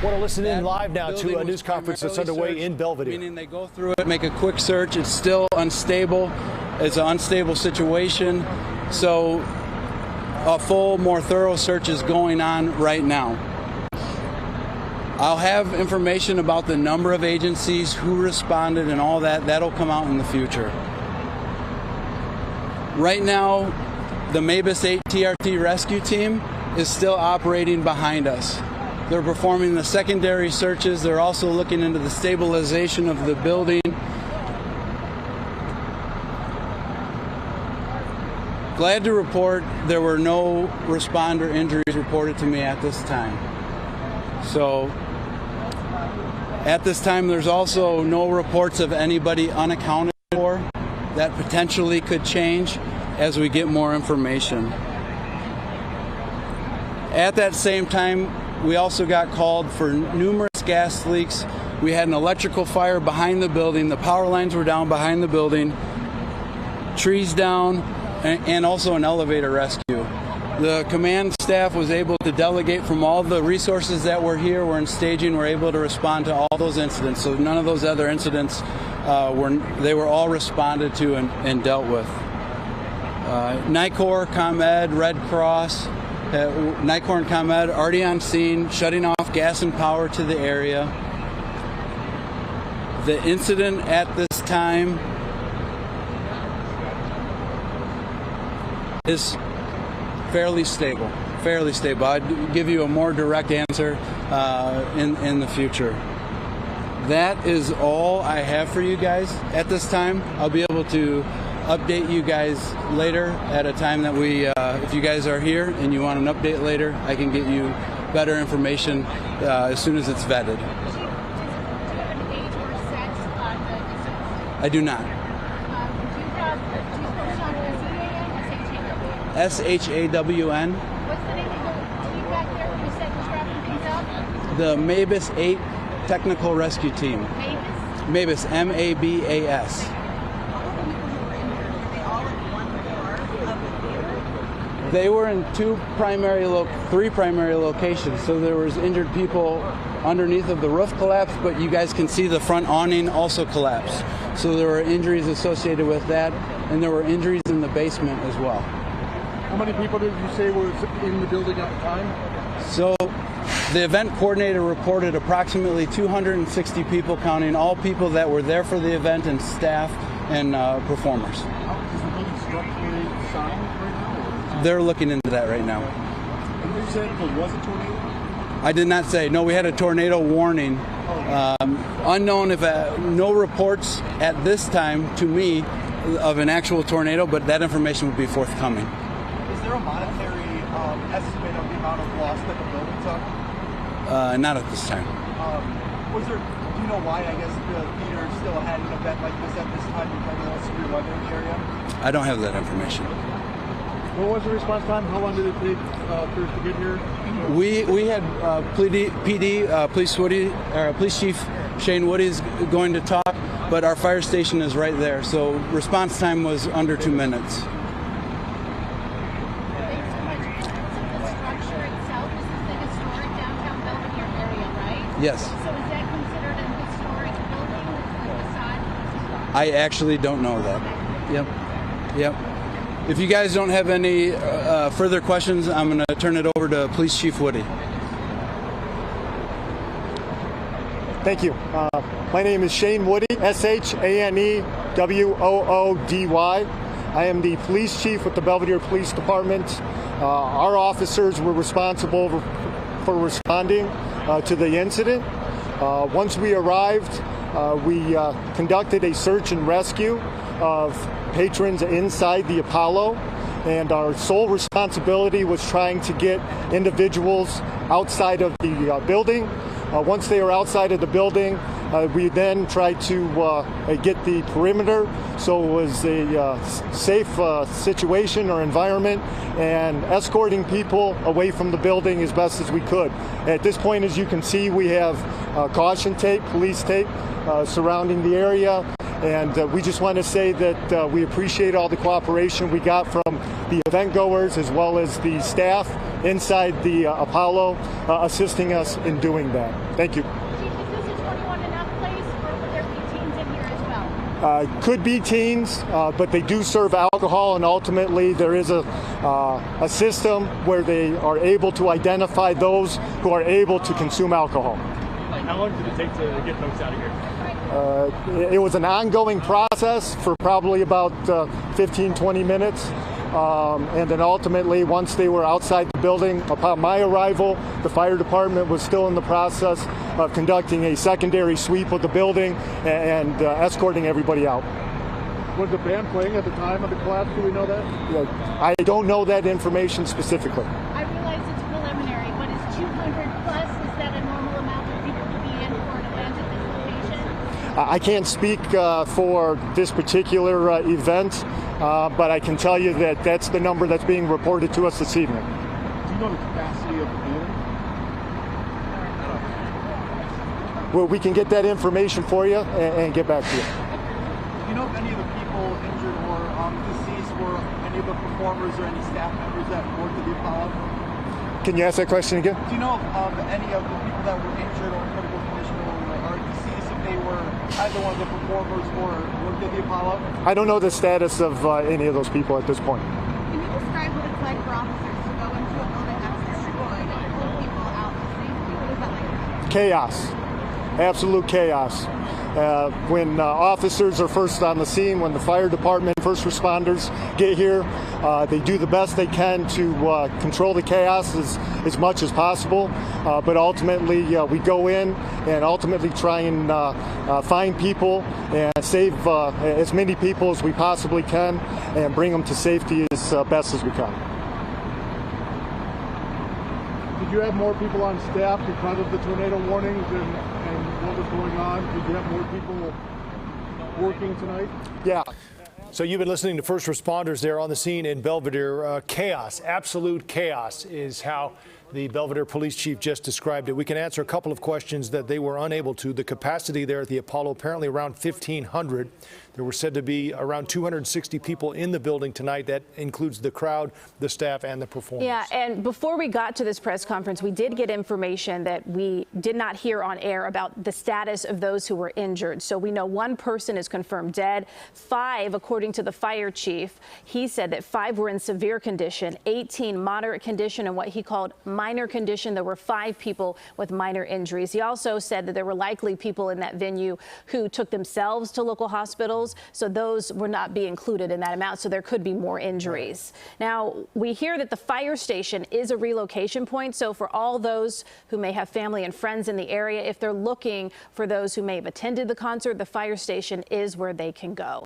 Want to listen in live now to a news conference that's underway in Belvidere. Meaning they go through it, make a quick search. It's still unstable. It's an unstable situation. So a full, more thorough search is going on right now. I'll have information about the number of agencies, who responded, and all that. That'll come out in the future. Right now, the Mabus 8 TRT rescue team is still operating behind us. They're performing the secondary searches. They're also looking into the stabilization of the building. Glad to report there were no responder injuries reported to me at this time. So, at this time, there's also no reports of anybody unaccounted for. That potentially could change as we get more information. At that same time, we also got called for numerous gas leaks. We had an electrical fire behind the building. The power lines were down behind the building, trees down, and also an elevator rescue. The command staff was able to delegate from all the resources that were here. We're in staging. We're able to respond to all those incidents. So none of those other incidents, they were all responded to and dealt with. NICOR, ComEd, Red Cross, NICOR and ComEd already on scene, shutting off gas and power to the area. The incident at this time is fairly stable. I'd give you a more direct answer in the future. That is all I have for you guys at this time. I'll be able to update you guys later at a time that if you guys are here and you want an update later, I can get you better information as soon as it's vetted. Do you have an age or sex on the I do not. do you have SHAWN. What's the name of the team back there you said was wrapping things up? The Mabus 8 Technical Rescue Team. Mavis? Mabus, M-A-B-A-S. They were in three primary locations. So there was injured people underneath of the roof collapse, but you guys can see the front awning also collapsed. So there were injuries associated with that, and there were injuries in the basement as well. How many people did you say were in the building at the time? So the event coordinator reported approximately 260 people, counting all people that were there for the event and staff and performers. Is the building structurally sound right now? They're looking into that right now. And you said there was a tornado? I did not say. No, we had a tornado warning. Unknown if no reports at this time to me of an actual tornado, but that information would be forthcoming. Is there a monetary estimate of the amount of loss that the building took? Not at this time. Do you know why, I guess, the theater still had an event like this at this time because of the severe weather in the area? I don't have that information. What was the response time? How long did it take for us to get here? We had Police Chief Shane Woody's going to talk, but our fire station is right there, so response time was under 2 minutes. Thanks so much. The structure itself is the historic downtown Belvidere area, right? Yes. So is that considered a historic building, the facade? I actually don't know that. Yep. If you guys don't have any further questions, I'm going to turn it over to Police Chief Woody. Thank you. My name is Shane Woody, S-H-A-N-E-W-O-O-D-Y. I am the police chief with the Belvidere Police Department. Our officers were responsible for responding to the incident. Once we arrived, we conducted a search and rescue of patrons inside the Apollo, and our sole responsibility was trying to get individuals outside of the building. Once they were outside of the building, we then tried to get the perimeter so it was a safe situation or environment, and escorting people away from the building as best as we could. At this point, as you can see, we have caution tape, police tape surrounding the area. And we just want to say that we appreciate all the cooperation we got from the event goers as well as the staff inside the Apollo. assisting us in doing that. Thank you. Chief, is this a 21 and up place, or would there be teens in here as well? Could be teens, but they do serve alcohol, and ultimately there is a system where they are able to identify those who are able to consume alcohol. How long did it take to get folks out of here? It was an ongoing process for probably about 15-20 minutes. And then ultimately, once they were outside the building, upon my arrival, the fire department was still in the process of conducting a secondary sweep of the building and escorting everybody out. Was the band playing at the time of the collapse? Do we know that? I don't know that information specifically. I realize it's preliminary, but is 200 plus, is that a normal amount of people to be in for an event at this location? I can't speak for this particular event, but I can tell you that that's the number that's being reported to us this evening. Do you know the capacity of the building? Well, we can get that information for you and get back to you. Do you know if any of the people injured or deceased were any of the performers or any staff members that worked at the Apollo? Can you ask that question again? Do you know if any of the people that were injured or in critical condition or deceased, if they were either one of the performers or worked at the Apollo? I don't know the status of any of those people at this point. Can you describe what it's like for officers to go into a building that's destroyed and pull people out safely? What is that like? Chaos, absolute chaos. When officers are first on the scene, when the fire department, first responders get here, they do the best they can to control the chaos as much as possible. But ultimately, we go in and ultimately try and find people and save as many people as we possibly can and bring them to safety as best as we can. Did you have more people on staff because of the tornado warnings and what was going on? Did you have more people working tonight? Yeah. So you've been listening to first responders there on the scene in Belvidere. Chaos, absolute chaos is how the Belvidere police chief just described it. We can answer a couple of questions that they were unable to. The capacity there at the Apollo, apparently around 1,500. There were said to be around 260 people in the building tonight. That includes the crowd, the staff, and the performers. Yeah, and before we got to this press conference, we did get information that we did not hear on air about the status of those who were injured. So we know one person is confirmed dead. 5, according to the fire chief, he said that 5 were in severe condition, 18 moderate condition, and what he called minor condition. There were 5 people with minor injuries. He also said that there were likely people in that venue who took themselves to local hospitals. So those were not be included in that amount. So there could be more injuries. Now, we hear that the fire station is a relocation point. So for all those who may have family and friends in the area, if they're looking for those who may have attended the concert, the fire station is where they can go.